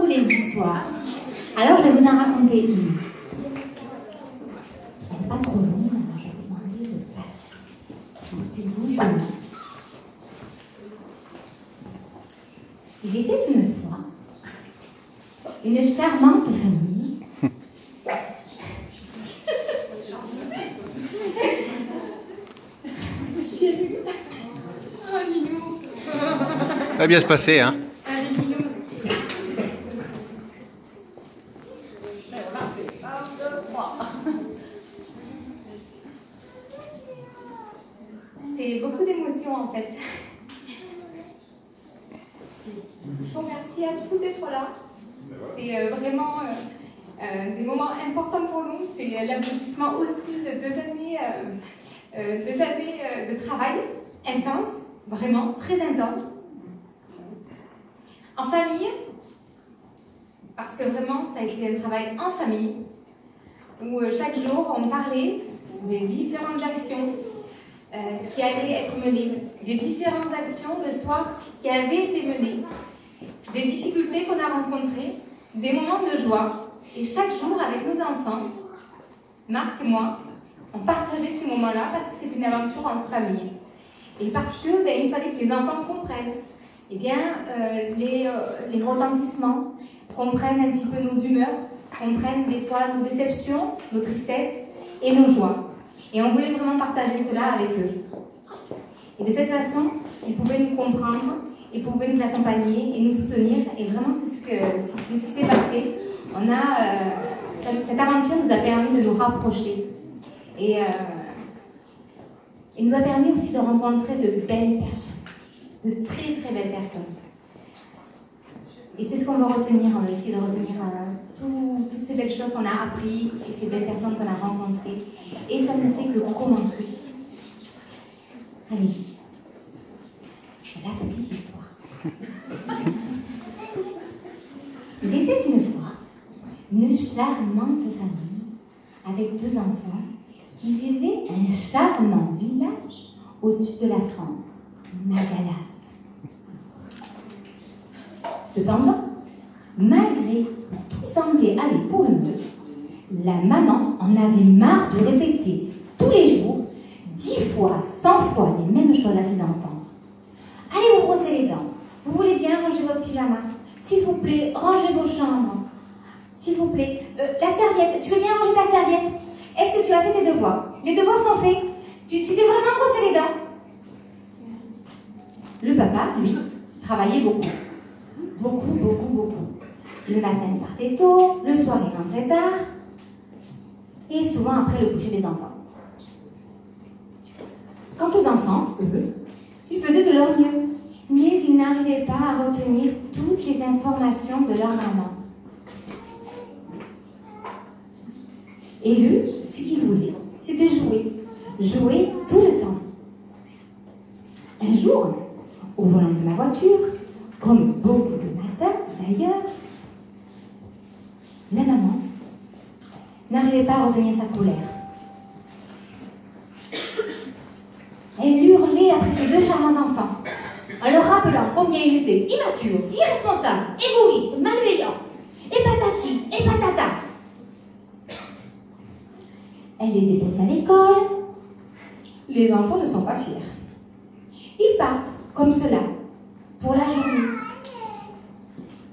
les histoires. Alors, je vais vous en raconter une. Elle n'est pas trop longue, alors je vais vous demander de patienter. Montez doucement. Il était une fois une charmante famille. Ça va bien se passer, hein. C'est beaucoup d'émotions en fait. Je vous remercie à tous d'être là. C'est vraiment des moments importants pour nous. C'est l'aboutissement aussi de 2 années, de travail intense, vraiment très intense. En famille, parce que vraiment ça a été un travail en famille, où chaque jour on parlait des différentes actions qui allaient être menées, des différentes actions le soir qui avaient été menées, des difficultés qu'on a rencontrées, des moments de joie. Et chaque jour avec nos enfants, Marc et moi, on partageait ces moments-là parce que c'était une aventure en famille. Et parce que il fallait que les enfants comprennent les retentissements, comprennent un petit peu nos humeurs, comprennent des fois nos déceptions, nos tristesses et nos joies. Et on voulait vraiment partager cela avec eux. Et de cette façon, ils pouvaient nous comprendre, ils pouvaient nous accompagner et nous soutenir. Et vraiment, c'est ce qui s'est passé. Cette aventure nous a permis de nous rapprocher. Et nous a permis aussi de rencontrer de belles personnes. De très très belles personnes. Et c'est ce qu'on veut retenir. On va essayer de retenir toutes ces belles choses qu'on a apprises et ces belles personnes qu'on a rencontrées. Et ça ne fait que commencer. Allez, la petite histoire. Il était une fois une charmante famille avec 2 enfants qui vivaient un charmant village au sud de la France, Magalas. Cependant, malgré que tout semblait aller pour le mieux, la maman en avait marre de répéter tous les jours, 10 fois, 100 fois les mêmes choses à ses enfants. Allez vous brosser les dents, vous voulez bien ranger votre pyjama, s'il vous plaît, rangez vos chambres, s'il vous plaît, la serviette, tu veux bien ranger ta serviette? Est-ce que tu as fait tes devoirs? Les devoirs sont faits? Tu t'es vraiment brossé les dents? Le papa, lui, travaillait beaucoup. Beaucoup. Le matin, il partait tôt, le soir, il rentrait tard, et souvent après le coucher des enfants. Quant aux enfants, eux, ils faisaient de leur mieux, mais ils n'arrivaient pas à retenir toutes les informations de leur maman. Et lui, ce qu'il voulait, c'était jouer. Jouer tout le temps. Un jour, au volant de ma voiture, comme beaucoup de matins d'ailleurs, la maman n'arrivait pas à retenir sa colère. Elle hurlait après ses 2 charmants enfants, en leur rappelant combien ils étaient immatures, irresponsables, égoïstes, malveillants, et patati, et patata. Elle les dépose à l'école. Les enfants ne sont pas fiers. Ils partent, comme cela, pour la journée.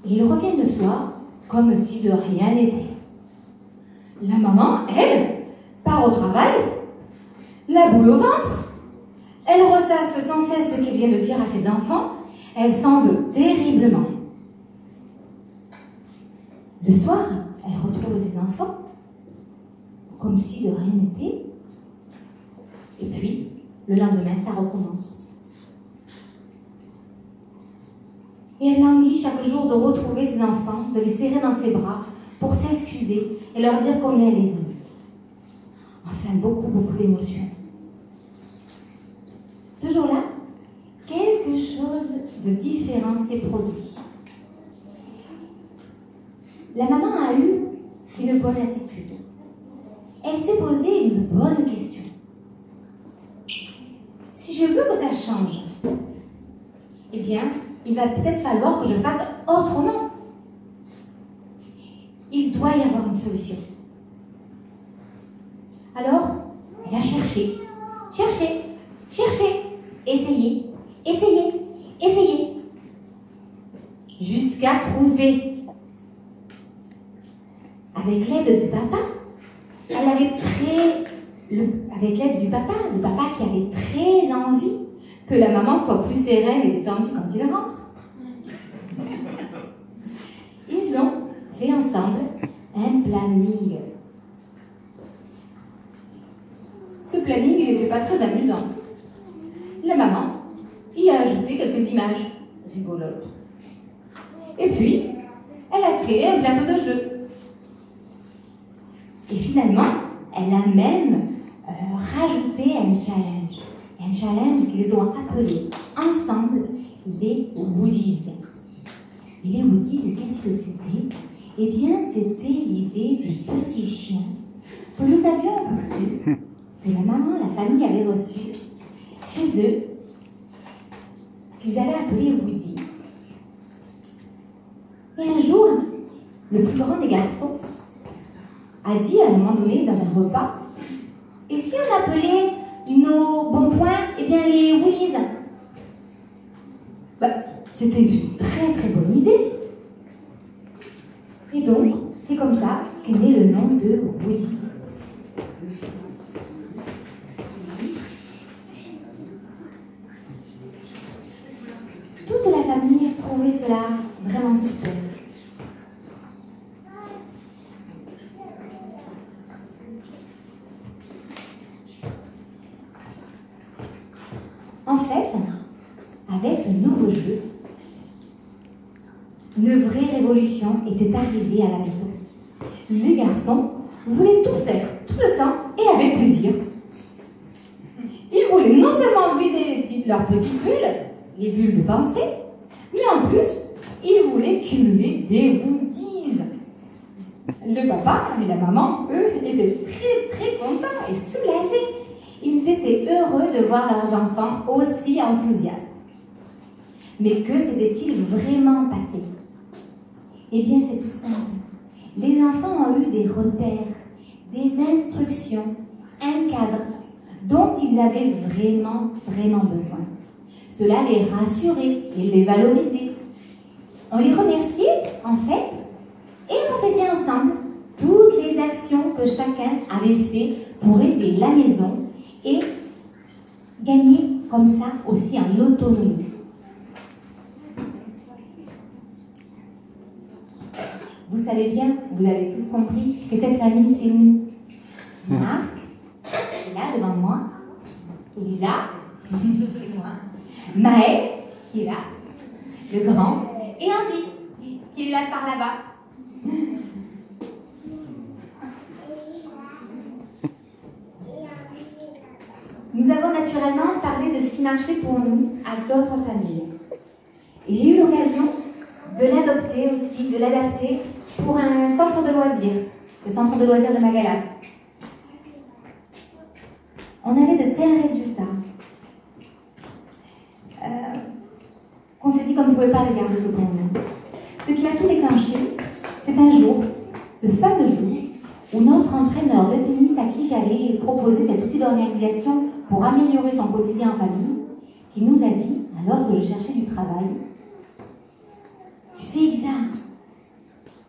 Et ils reviennent le soir, comme si de rien n'était. La maman, elle, part au travail, la boule au ventre. Elle ressasse sans cesse ce qu'elle vient de dire à ses enfants. Elle s'en veut terriblement. Le soir, elle retrouve ses enfants, comme si de rien n'était. Et puis, le lendemain, ça recommence. Et elle languit chaque jour de retrouver ses enfants, de les serrer dans ses bras pour s'excuser et leur dire combien elle les aime. Enfin, beaucoup d'émotions. Ce jour-là, quelque chose de différent s'est produit. La maman a eu une bonne attitude. Elle s'est posé une bonne question. Si je veux que ça change, eh bien, il va peut-être falloir que je fasse autrement. Il doit y avoir une solution. Alors, elle a cherché, essayé, jusqu'à trouver. Avec l'aide du papa, le papa qui avait très envie que la maman soit plus sereine et détendue quand il rentre. Ils ont fait ensemble un planning. Ce planning, il n'était pas très amusant. La maman y a ajouté quelques images rigolotes. Et puis, elle a créé un plateau de jeu. Et finalement, elle a même rajouté un challenge qu'ils ont appelé ensemble les Woodies. Et les Woodies, qu'est-ce que c'était? Eh bien, c'était l'idée du petit chien que nous avions reçu, que la maman, la famille avait reçu chez eux, qu'ils avaient appelé Woody. Et un jour, le plus grand des garçons a dit à un moment donné, dans un repas, et si on appelait nos bons points, eh bien les Woodies? C'était une très très bonne idée. Et donc, c'est comme ça qu'est né le nom de Woodies. Toute la famille trouvait cela vraiment super. En fait, avec ce nouveau jeu, une vraie révolution était arrivée à la maison. Les garçons voulaient tout faire, tout le temps et avec plaisir. Ils voulaient non seulement vider leurs petites bulles, les bulles de pensée, mais en plus, ils voulaient cumuler des Woodies. Le papa et la maman, eux, étaient très très contents et soulagés. Ils étaient heureux de voir leurs enfants aussi enthousiastes. Mais que s'était-il vraiment passé? Eh bien, c'est tout simple. Les enfants ont eu des repères, des instructions, un cadre dont ils avaient vraiment, vraiment besoin. Cela les rassurait et les valorisait. On les remerciait, en fait, et on fêtait ensemble toutes les actions que chacun avait faites pour aider la maison et gagner comme ça aussi en autonomie. Vous savez bien, vous avez tous compris que cette famille, c'est nous. Marc, qui est là devant moi, Elisa, et moi, Maël, qui est là, le grand, et Andy, qui est là par là-bas. Nous avons naturellement parlé de ce qui marchait pour nous à d'autres familles. Et j'ai eu l'occasion de l'adopter aussi, de l'adapter pour un centre de loisirs, le centre de loisirs de Magalas. On avait de tels résultats qu'on s'est dit qu'on ne pouvait pas les garder que pour nous. Ce qui a tout déclenché, c'est un jour, ce fameux jour, où notre entraîneur de tennis à qui j'avais proposé cet outil d'organisation pour améliorer son quotidien en famille, qui nous a dit, alors que je cherchais du travail, « Tu sais, Elisa,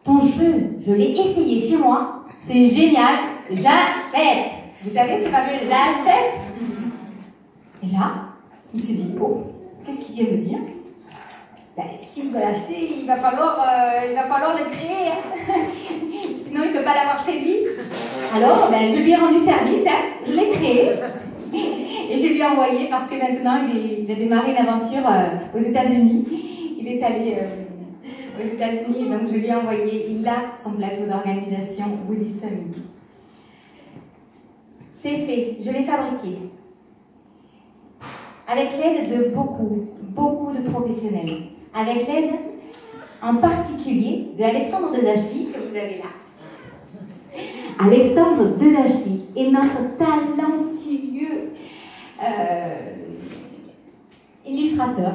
ton jeu, je l'ai essayé chez moi, c'est génial, j'achète !» Vous savez, c'est pas le « j'achète !» Et là, je me suis dit, oh, qu'est-ce qu'il vient de dire? S'il veut l'acheter, il va falloir le créer. Sinon, il ne peut pas l'avoir chez lui. Alors, je lui ai rendu service, je l'ai créé. Et je lui ai envoyé, parce que maintenant, il a démarré une aventure aux États-Unis. Il est allé aux États-Unis, donc je lui ai envoyé, il a son plateau d'organisation Woody Summit. C'est fait, je l'ai fabriqué. Avec l'aide de beaucoup de professionnels. Avec l'aide en particulier de Alexandre Dezachy, que vous avez là. Alexandre Dezachy est notre talentueux illustrateur.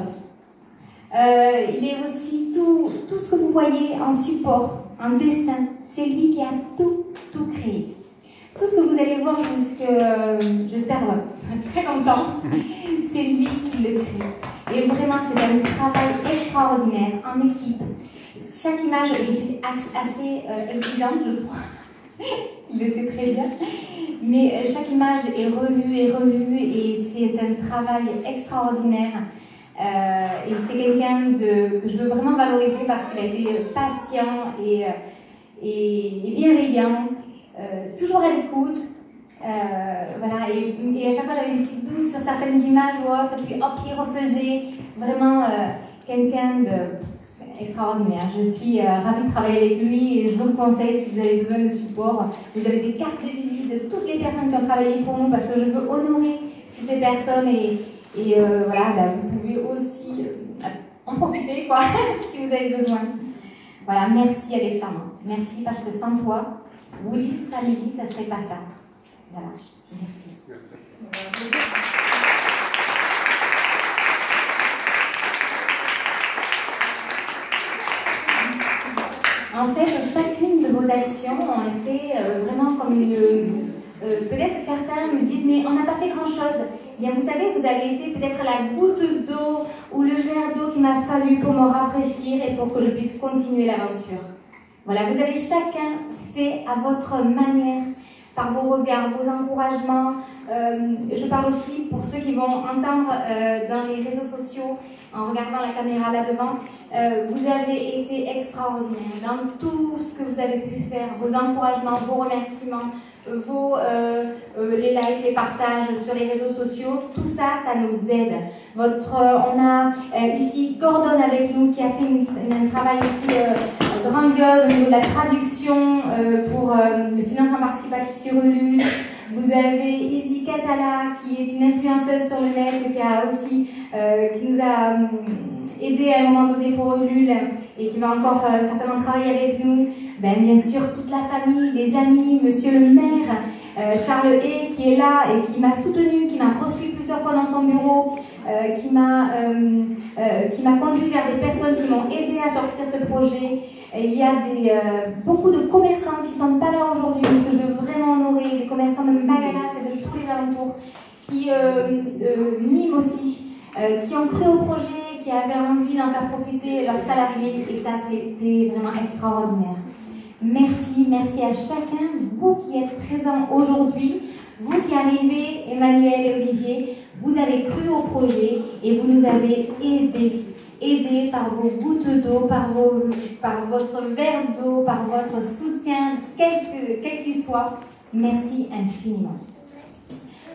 Il est aussi tout ce que vous voyez en support, en dessin. C'est lui qui a tout créé. Tout ce que vous allez voir jusque, j'espère, très longtemps, c'est lui qui le crée. Et vraiment, c'est un travail extraordinaire, en équipe. Chaque image, je suis assez exigeante, je crois. Il le sait très bien. Mais chaque image est revue et c'est un travail extraordinaire. Et c'est quelqu'un que je veux vraiment valoriser parce qu'il a été patient et bienveillant, toujours à l'écoute. Voilà, et à chaque fois j'avais des petits doutes sur certaines images ou autres, et puis hop, il refaisait. Vraiment quelqu'un d'extraordinaire. Je suis ravie de travailler avec lui et je vous le conseille si vous avez besoin de support. Vous avez des cartes de visite de toutes les personnes qui ont travaillé pour nous parce que je veux honorer toutes ces personnes et voilà, bah, vous pouvez aussi en profiter quoi, si vous avez besoin. Voilà, merci Alexandre. Merci parce que sans toi, Woody's Family, ça serait pas ça. Voilà, merci. En fait, chacune de vos actions ont été vraiment comme une... peut-être certains me disent, mais on n'a pas fait grand-chose. Bien, vous savez, vous avez été peut-être la goutte d'eau ou le verre d'eau qu'il m'a fallu pour me rafraîchir et pour que je puisse continuer l'aventure. Voilà, vous avez chacun fait à votre manière, par vos regards, vos encouragements. Je parle aussi pour ceux qui vont entendre dans les réseaux sociaux, en regardant la caméra là devant, vous avez été extraordinaire dans tout ce que vous avez pu faire, vos encouragements, vos remerciements, les likes, les partages sur les réseaux sociaux, tout ça, ça nous aide. On a ici Gordon avec nous qui a fait un travail aussi grandiose au niveau de la traduction pour le financement participatif sur Ulule. Vous avez Izzy Catala qui est une influenceuse sur le net qui a aussi qui nous a aidé à un moment donné pour Ulule et qui va encore certainement travailler avec nous. Bien sûr toute la famille, les amis, monsieur le maire, Charles Hay qui est là et qui m'a soutenu, qui m'a reçu plusieurs fois dans son bureau, qui m'a conduit vers des personnes qui m'ont aidé à sortir ce projet. Et il y a beaucoup de commerçants qui ne sont pas là aujourd'hui, que je veux vraiment honorer, des commerçants de Magalas et de tous les alentours, qui Nîmes aussi, qui ont cru au projet, qui avaient envie d'en faire profiter leurs salariés, et ça c'était vraiment extraordinaire. Merci, merci à chacun, vous qui êtes présents aujourd'hui, vous qui arrivez, Emmanuel et Olivier, vous avez cru au projet et vous nous avez aidés par vos gouttes d'eau, par votre verre d'eau, par votre soutien, quel qu'il soit. Merci infiniment.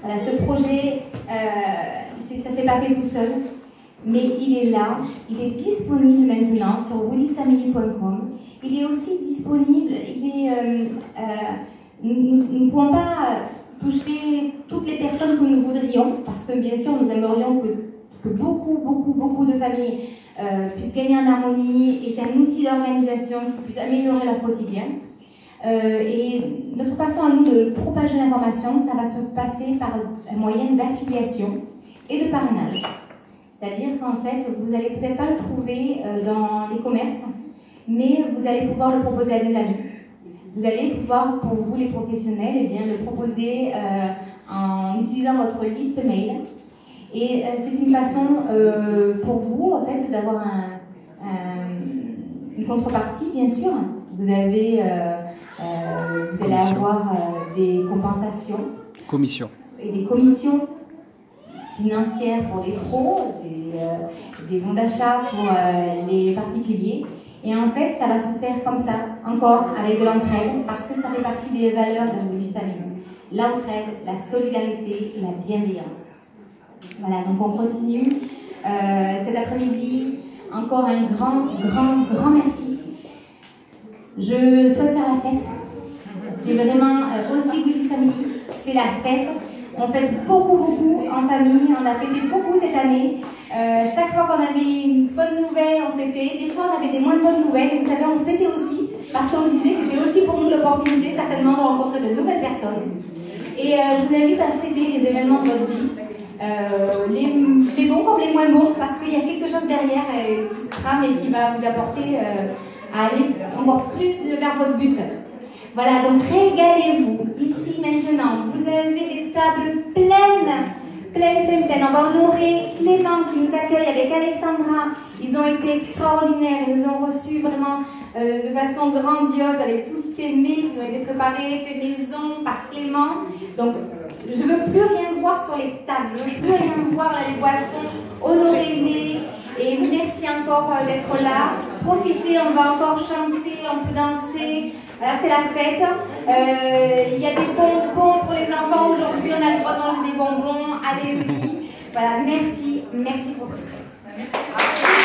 Voilà, ce projet, ça ne s'est pas fait tout seul, mais il est là, il est disponible maintenant sur woodysfamily.com. Il est aussi disponible, nous ne pouvons pas toucher toutes les personnes que nous voudrions, parce que bien sûr nous aimerions que beaucoup de familles puissent gagner en harmonie, est un outil d'organisation qui puisse améliorer leur quotidien. Et notre façon à nous de propager l'information, ça va se passer par un moyen d'affiliation et de parrainage. C'est-à-dire qu'en fait, vous n'allez peut-être pas le trouver dans les commerces, mais vous allez pouvoir le proposer à des amis. Vous allez pouvoir, pour vous les professionnels, eh bien, le proposer en utilisant votre liste mail. Et c'est une façon pour vous, en fait, d'avoir une contrepartie, bien sûr. Vous allez avoir des compensations. Commissions. Et des commissions financières pour les pros, des bons d'achat pour les particuliers. Et en fait, ça va se faire comme ça, encore avec de l'entraide, parce que ça fait partie des valeurs de Woody's Family. L'entraide, la solidarité et la bienveillance. Voilà, donc on continue. Cet après-midi, encore un grand merci. Je souhaite faire la fête. C'est vraiment aussi Woody's Family, c'est la fête. On fête beaucoup en famille, on a fêté beaucoup cette année. Chaque fois qu'on avait une bonne nouvelle, on fêtait. Des fois, on avait des moins bonnes nouvelles. Et vous savez, on fêtait aussi, parce qu'on disait que c'était aussi pour nous l'opportunité, certainement, de rencontrer de nouvelles personnes. Et je vous invite à fêter les événements de votre vie. les bons comme les moins bons, parce qu'il y a quelque chose derrière qui se trame et qui va vous apporter à aller encore plus vers votre but. Voilà, donc régalez-vous, ici maintenant. Vous avez des tables pleines. On va honorer Clément qui nous accueille avec Alexandra. Ils ont été extraordinaires, ils nous ont reçus vraiment de façon grandiose avec toutes ces mets qui ont été préparées, fait maison par Clément. Donc, je ne veux plus rien voir sur les tables, je ne veux plus rien voir là, les boissons, honorez-les. Et merci encore d'être là. Profitez, on va encore chanter, on peut danser. Voilà, c'est la fête. Il y a des bonbons pour les enfants aujourd'hui. On a le droit de manger des bonbons. Allez-y. Voilà, merci. Merci pour tout. Merci.